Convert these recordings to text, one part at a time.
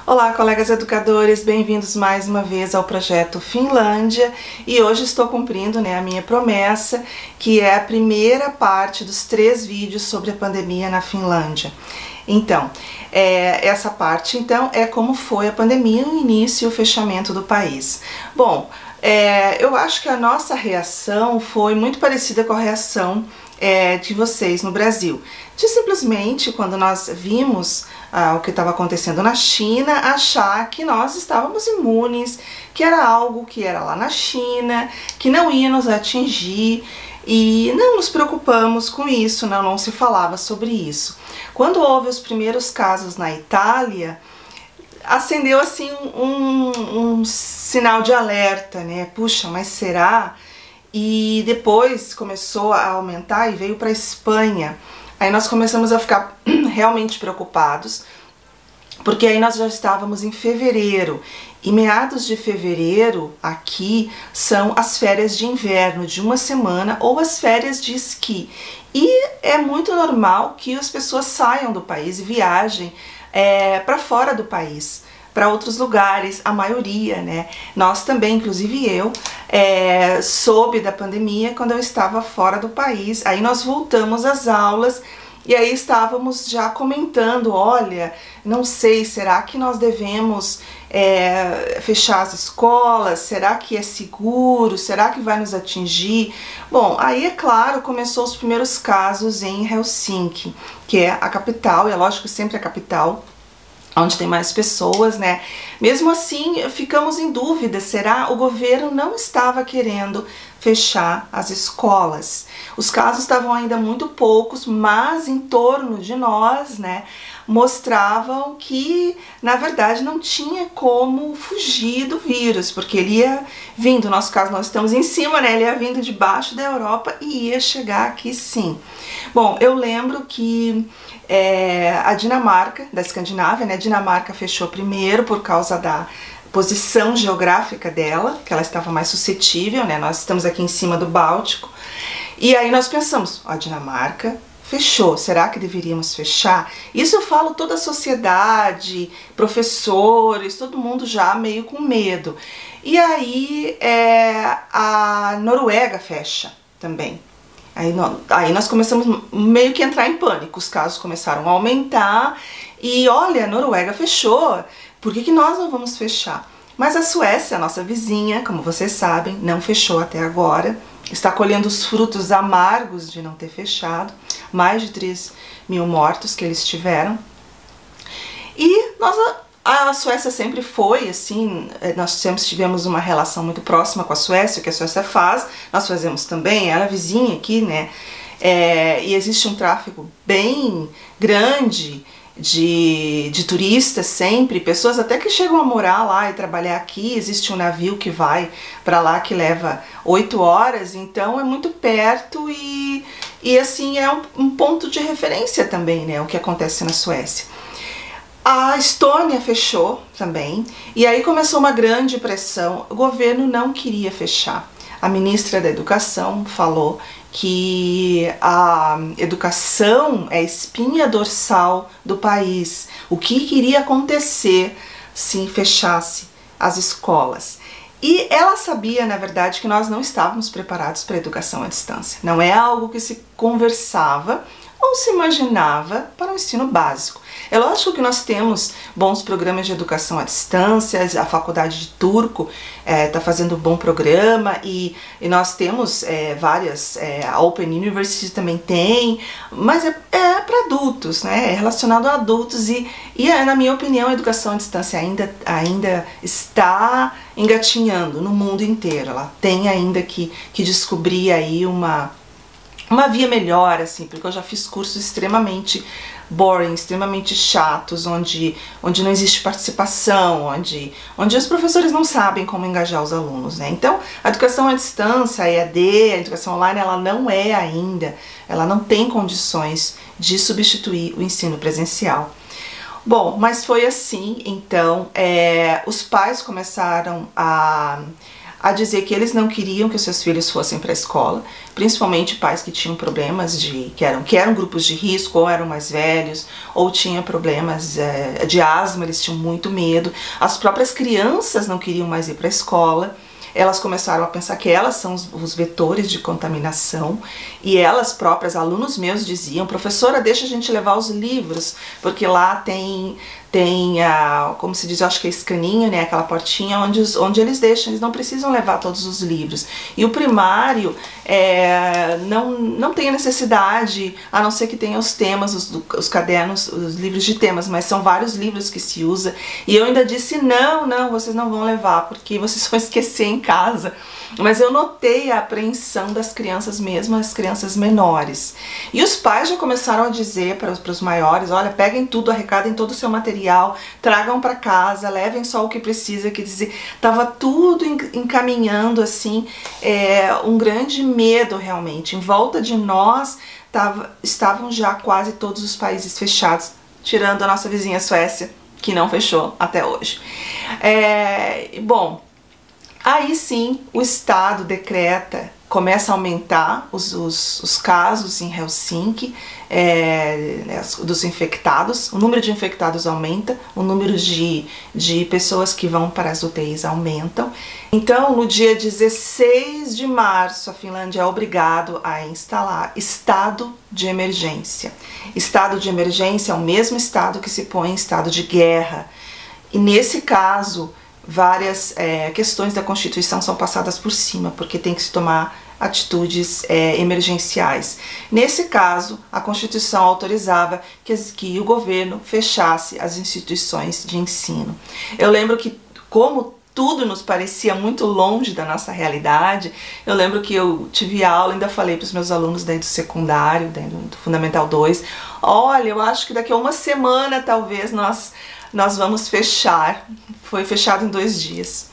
Olá, colegas educadores, bem-vindos mais uma vez ao projeto Finlândia, e hoje estou cumprindo a minha promessa, que é a primeira parte dos 3 vídeos sobre a pandemia na Finlândia. Então, essa parte então é como foi a pandemia, o início e o fechamento do país. Bom, eu acho que a nossa reação foi muito parecida com a reação de vocês no Brasil, de simplesmente, quando nós vimos o que estava acontecendo na China, achar que nós estávamos imunes, que era algo que era lá na China, que não ia nos atingir, e não nos preocupamos com isso, não se falava sobre isso. Quando houve os primeiros casos na Itália, acendeu assim um sinal de alerta, né? Puxa, mas será? E depois começou a aumentar e veio para a Espanha. Aí nós começamos a ficar realmente preocupados, porque aí nós já estávamos em fevereiro, e meados de fevereiro aqui são as férias de inverno de uma semana ou as férias de esqui. E é muito normal que as pessoas saiam do país e viajem para fora do país, para outros lugares, a maioria, né? Nós também, inclusive eu, soube da pandemia quando eu estava fora do país. Aí nós voltamos às aulas e aí estávamos já comentando, olha, não sei, será que nós devemos fechar as escolas? Será que é seguro? Será que vai nos atingir? Bom, aí é claro, começou os primeiros casos em Helsinki, que é a capital, e é lógico sempre a capital, onde tem mais pessoas, né? Mesmo assim, ficamos em dúvida, será? O governo não estava querendo fechar as escolas. Os casos estavam ainda muito poucos, mas em torno de nós, né, mostravam que, na verdade, não tinha como fugir do vírus, porque ele ia vindo, no nosso caso nós estamos em cima, né, ele ia vindo de baixo da Europa e ia chegar aqui sim. Bom, eu lembro que a Dinamarca, da Escandinávia, né, a Dinamarca fechou primeiro por causa da posição geográfica dela, que ela estava mais suscetível, né, nós estamos aqui em cima do Báltico, e aí nós pensamos, a Dinamarca fechou, será que deveríamos fechar? Isso eu falo toda a sociedade, professores, todo mundo já meio com medo. E aí a Noruega fecha também. Aí nós começamos meio que a entrar em pânico, os casos começaram a aumentar e olha, a Noruega fechou, por que nós não vamos fechar? Mas a Suécia, a nossa vizinha, como vocês sabem, não fechou até agora, está colhendo os frutos amargos de não ter fechado, mais de 3.000 mortos que eles tiveram. E a Suécia sempre foi assim, nós sempre tivemos uma relação muito próxima com a Suécia, o que a Suécia faz, nós fazemos também, ela é vizinha aqui, né? E existe um tráfego bem grande de turistas sempre, pessoas até que chegam a morar lá e trabalhar aqui. Existe um navio que vai para lá que leva 8 horas, então é muito perto e assim é um ponto de referência também, né, o que acontece na Suécia. A Estônia fechou também, e aí começou uma grande pressão, o governo não queria fechar. A ministra da Educação falou que a educação é a espinha dorsal do país, o que iria acontecer se fechasse as escolas. E ela sabia, na verdade, que nós não estávamos preparados para a educação à distância. Não é algo que se conversava ou se imaginava para o ensino básico. É lógico que nós temos bons programas de educação à distância, a faculdade de turco está fazendo um bom programa e nós temos várias, a Open University também tem, mas é para adultos, né? É relacionado a adultos e na minha opinião a educação à distância ainda está engatinhando no mundo inteiro, ela tem ainda que descobrir aí uma via melhor, assim, porque eu já fiz cursos extremamente boring, extremamente chatos, onde não existe participação, onde os professores não sabem como engajar os alunos, né? Então, a educação à distância, a EAD, a educação online, ela não é ainda, ela não tem condições de substituir o ensino presencial. Bom, mas foi assim, então, os pais começaram a a dizer que eles não queriam que os seus filhos fossem para a escola, principalmente pais que tinham problemas que eram grupos de risco, ou eram mais velhos, ou tinham problemas de asma, eles tinham muito medo. As próprias crianças não queriam mais ir para a escola. Elas começaram a pensar que elas são os vetores de contaminação, e elas próprias, alunos meus, diziam: professora, deixa a gente levar os livros, porque lá tem como se diz, eu acho que é escaninho, né, aquela portinha onde eles deixam, eles não precisam levar todos os livros. E o primário não tem a necessidade, a não ser que tenha os temas, os cadernos, os livros de temas, mas são vários livros que se usa. E eu ainda disse: não, vocês não vão levar, porque vocês vão esquecer em casa. Mas eu notei a apreensão das crianças mesmo, as crianças menores. E os pais já começaram a dizer para os maiores: olha, peguem tudo, arrecadem todo o seu material, tragam para casa, levem só o que precisa. Quer dizer, estava tudo encaminhando assim, um grande medo realmente. Em volta de nós estavam já quase todos os países fechados, tirando a nossa vizinha Suécia, que não fechou até hoje. Bom, aí sim o Estado decreta, começa a aumentar os casos em Helsinki, dos infectados. O número de infectados aumenta, o número de pessoas que vão para as UTIs aumentam. Então, no dia 16 de março, a Finlândia é obrigado a instalar estado de emergência. Estado de emergência é o mesmo estado que se põe em estado de guerra. E nesse caso, várias questões da Constituição são passadas por cima, porque tem que se tomar atitudes emergenciais. Nesse caso, a Constituição autorizava que o governo fechasse as instituições de ensino. Eu lembro que, como tudo nos parecia muito longe da nossa realidade, eu lembro que eu tive aula, ainda falei para os meus alunos dentro do secundário, dentro do Fundamental 2, olha, eu acho que daqui a uma semana talvez nós vamos fechar. Foi fechado em 2 dias.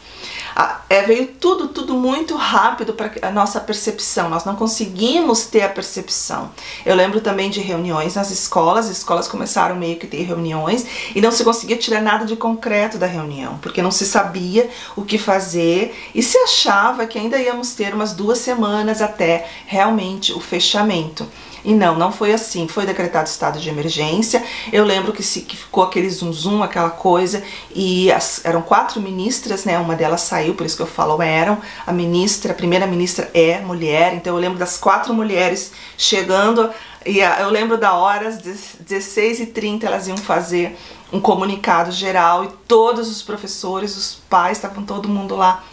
Veio tudo muito rápido para a nossa percepção, nós não conseguimos ter a percepção. Eu lembro também de reuniões nas escolas, as escolas começaram meio que a ter reuniões e não se conseguia tirar nada de concreto da reunião, porque não se sabia o que fazer e se achava que ainda íamos ter umas 2 semanas até realmente o fechamento. E não foi assim, foi decretado estado de emergência. Eu lembro que ficou aquele zum, aquela coisa, e eram 4 ministras, né, uma delas saiu, por isso que eu falo eram, a primeira ministra é mulher, então eu lembro das 4 mulheres chegando, e eu lembro da hora, às 16h30 elas iam fazer um comunicado geral, e todos os professores, os pais, estavam todo mundo lá,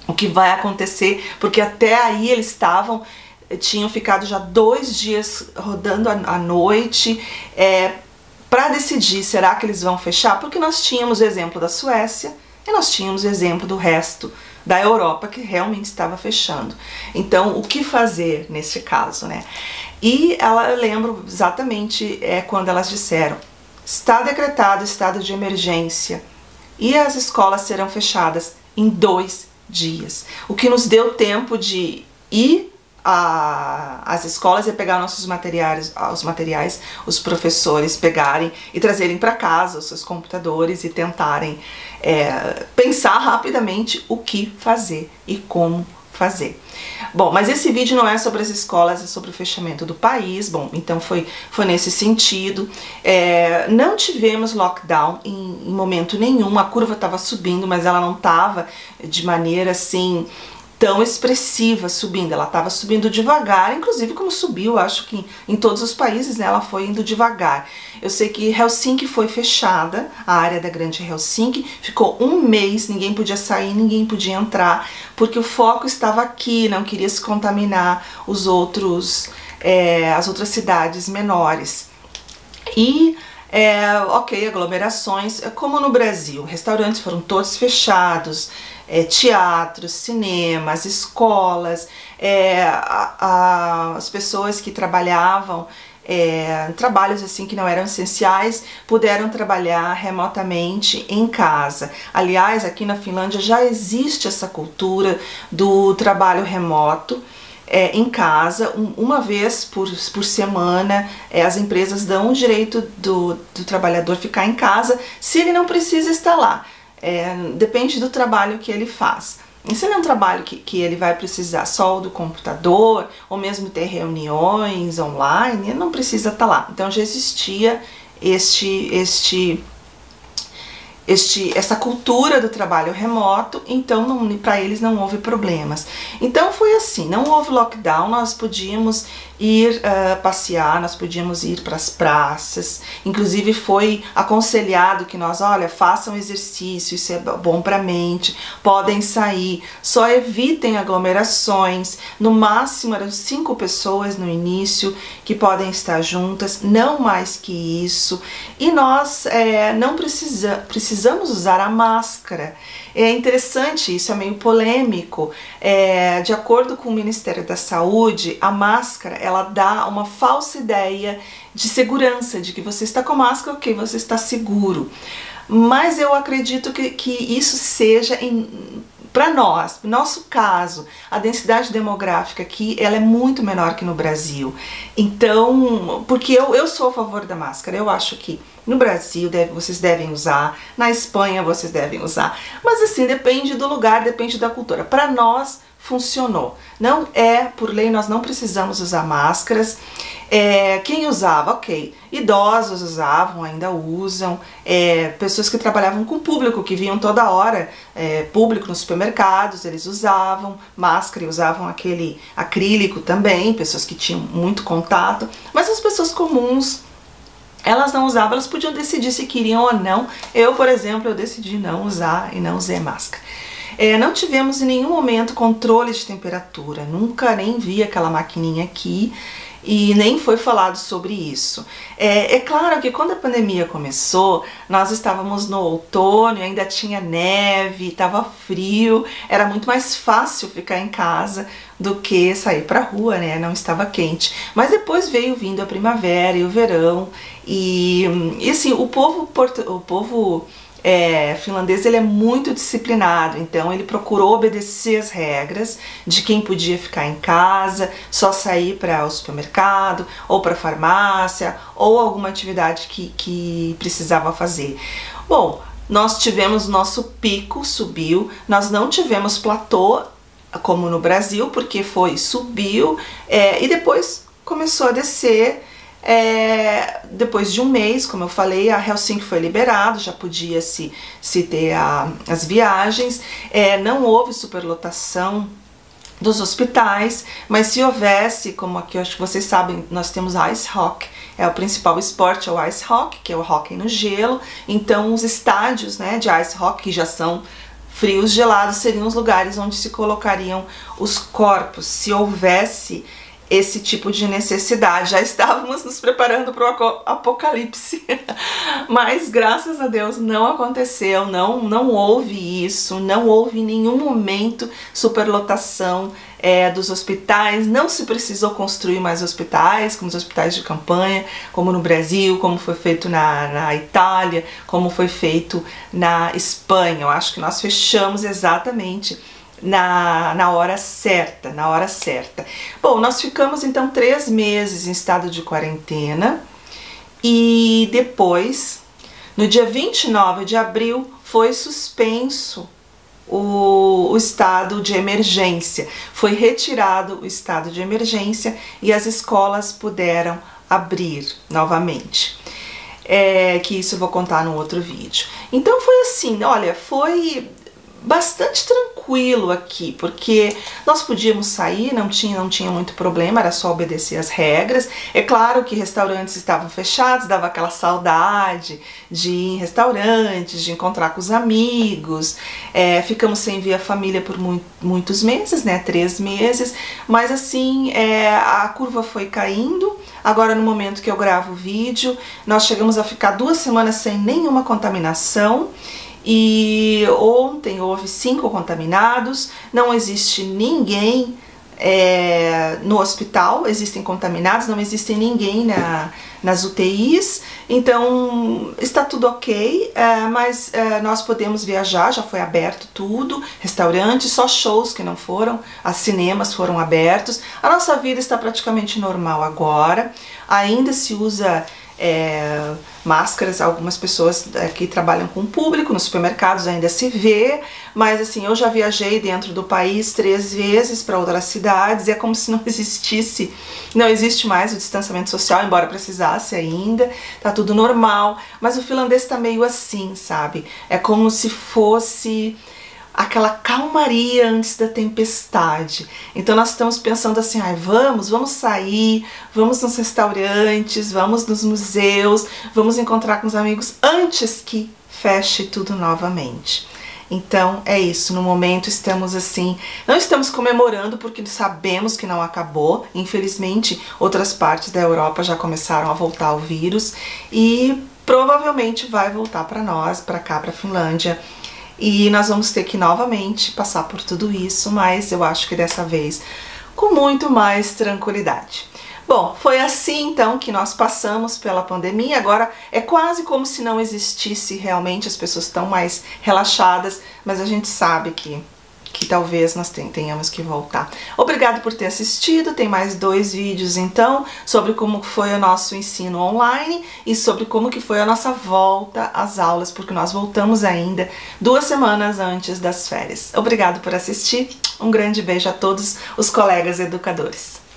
o que vai acontecer, porque até aí eles tinham ficado já 2 dias rodando à noite para decidir, será que eles vão fechar? Porque nós tínhamos o exemplo da Suécia e nós tínhamos o exemplo do resto da Europa que realmente estava fechando. Então, o que fazer nesse caso, né? E eu lembro exatamente quando elas disseram: está decretado estado de emergência e as escolas serão fechadas em 2 dias. O que nos deu tempo de ir às escolas e pegar os materiais, os professores pegarem e trazerem para casa os seus computadores e tentarem pensar rapidamente o que fazer e como fazer. Bom, mas esse vídeo não é sobre as escolas, é sobre o fechamento do país. Bom, então foi nesse sentido. Não tivemos lockdown em momento nenhum, a curva estava subindo, mas ela não estava de maneira assim tão expressiva subindo, ela estava subindo devagar, inclusive como subiu, acho que em todos os países, né, ela foi indo devagar. Eu sei que Helsinki foi fechada, a área da grande Helsinki, ficou 1 mês, ninguém podia sair, ninguém podia entrar, porque o foco estava aqui, não queria se contaminar as outras cidades menores. E ok, aglomerações, como no Brasil, restaurantes foram todos fechados, teatros, cinemas, escolas, as pessoas que trabalhavam trabalhos assim que não eram essenciais puderam trabalhar remotamente em casa. Aliás, aqui na Finlândia já existe essa cultura do trabalho remoto em casa, uma vez por semana. As empresas dão o direito do trabalhador ficar em casa se ele não precisa estar lá. Depende do trabalho que ele faz. Esse não é um trabalho que ele vai precisar só do computador, ou mesmo ter reuniões online, ele não precisa estar lá. Então já existia essa cultura do trabalho remoto, então para eles não houve problemas. Então foi assim, não houve lockdown, nós podíamos ir passear, nós podíamos ir para as praças, inclusive foi aconselhado que nós, olha, façam exercício, isso é bom para a mente, podem sair, só evitem aglomerações, no máximo eram 5 pessoas no início que podem estar juntas, não mais que isso, e nós não precisamos usar a máscara. É interessante, isso é meio polêmico, de acordo com o Ministério da Saúde, a máscara, ela dá uma falsa ideia de segurança, de que você está com máscara, ok, você está seguro. Mas eu acredito que isso seja para nós, no nosso caso, a densidade demográfica aqui, ela é muito menor que no Brasil. Então, porque eu sou a favor da máscara, eu acho que no Brasil vocês devem usar, na Espanha vocês devem usar, mas assim, depende do lugar, depende da cultura. Para nós, funcionou. Não é, por lei, nós não precisamos usar máscaras. Quem usava? Ok. Idosos usavam, ainda usam. Pessoas que trabalhavam com público, que viam toda hora público nos supermercados, eles usavam máscara e usavam aquele acrílico também, pessoas que tinham muito contato. Mas as pessoas comuns, elas não usavam, elas podiam decidir se queriam ou não. Eu, por exemplo, eu decidi não usar e não usei máscara. Não tivemos em nenhum momento controle de temperatura, nunca nem vi aquela maquininha aqui e nem foi falado sobre isso. É claro que quando a pandemia começou, nós estávamos no outono e ainda tinha neve, estava frio, era muito mais fácil ficar em casa do que sair para a rua, né? Não estava quente. Mas depois veio vindo a primavera e o verão e assim, o povo finlandês, ele é muito disciplinado, então ele procurou obedecer as regras de quem podia ficar em casa, só sair para o supermercado ou para a farmácia ou alguma atividade que precisava fazer. Bom, nós tivemos nosso pico, subiu, nós não tivemos platô como no Brasil, porque subiu e depois começou a descer. Depois de um mês, como eu falei, a Helsinki foi liberado, já podia se ter as viagens, não houve superlotação dos hospitais, mas se houvesse, como aqui eu acho que vocês sabem, nós temos ice hockey, o principal esporte é o ice hockey, que é o hóquei no gelo, então os estádios, né, de ice hockey, que já são frios, gelados, seriam os lugares onde se colocariam os corpos, se houvesse esse tipo de necessidade. Já estávamos nos preparando para o apocalipse, mas graças a Deus não aconteceu, não houve isso, não houve em nenhum momento superlotação dos hospitais, não se precisou construir mais hospitais, como os hospitais de campanha, como no Brasil, como foi feito na Itália, como foi feito na Espanha. Eu acho que nós fechamos exatamente na hora certa, Bom, nós ficamos então 3 meses em estado de quarentena e depois, no dia 29 de abril, foi suspenso o estado de emergência. Foi retirado o estado de emergência e as escolas puderam abrir novamente. Que isso eu vou contar no outro vídeo. Então foi assim, olha, foi bastante tranquilo aqui, porque nós podíamos sair, não tinha muito problema, era só obedecer as regras. É claro que restaurantes estavam fechados, dava aquela saudade de ir em restaurantes, de encontrar com os amigos. Ficamos sem ver a família por muitos meses, né, 3 meses, mas assim, a curva foi caindo. Agora, no momento que eu gravo o vídeo, nós chegamos a ficar 2 semanas sem nenhuma contaminação. E ontem houve 5 contaminados, não existe ninguém no hospital, existem contaminados, não existe ninguém nas UTIs, então está tudo ok, mas nós podemos viajar, já foi aberto tudo, restaurantes, só shows que não foram, as cinemas foram abertos, a nossa vida está praticamente normal agora, ainda se usa máscaras. Algumas pessoas que trabalham com o público, nos supermercados ainda se vê, mas assim, eu já viajei dentro do país 3 vezes para outras cidades e é como se não existisse, não existe mais o distanciamento social, embora precisasse ainda, tá tudo normal, mas o finlandês tá meio assim, sabe? É como se fosse aquela calmaria antes da tempestade. Então nós estamos pensando assim, vamos sair, vamos nos restaurantes, vamos nos museus, vamos encontrar com os amigos antes que feche tudo novamente. Então é isso, no momento estamos assim, não estamos comemorando porque sabemos que não acabou, infelizmente outras partes da Europa já começaram a voltar o vírus e provavelmente vai voltar para nós, para cá, para a Finlândia. E nós vamos ter que novamente passar por tudo isso, mas eu acho que dessa vez com muito mais tranquilidade. Bom, foi assim então que nós passamos pela pandemia. Agora é quase como se não existisse realmente, as pessoas estão mais relaxadas, mas a gente sabe que talvez nós tenhamos que voltar. Obrigado por ter assistido, tem mais 2 vídeos então sobre como foi o nosso ensino online e sobre como que foi a nossa volta às aulas, porque nós voltamos ainda 2 semanas antes das férias. Obrigado por assistir, um grande beijo a todos os colegas educadores.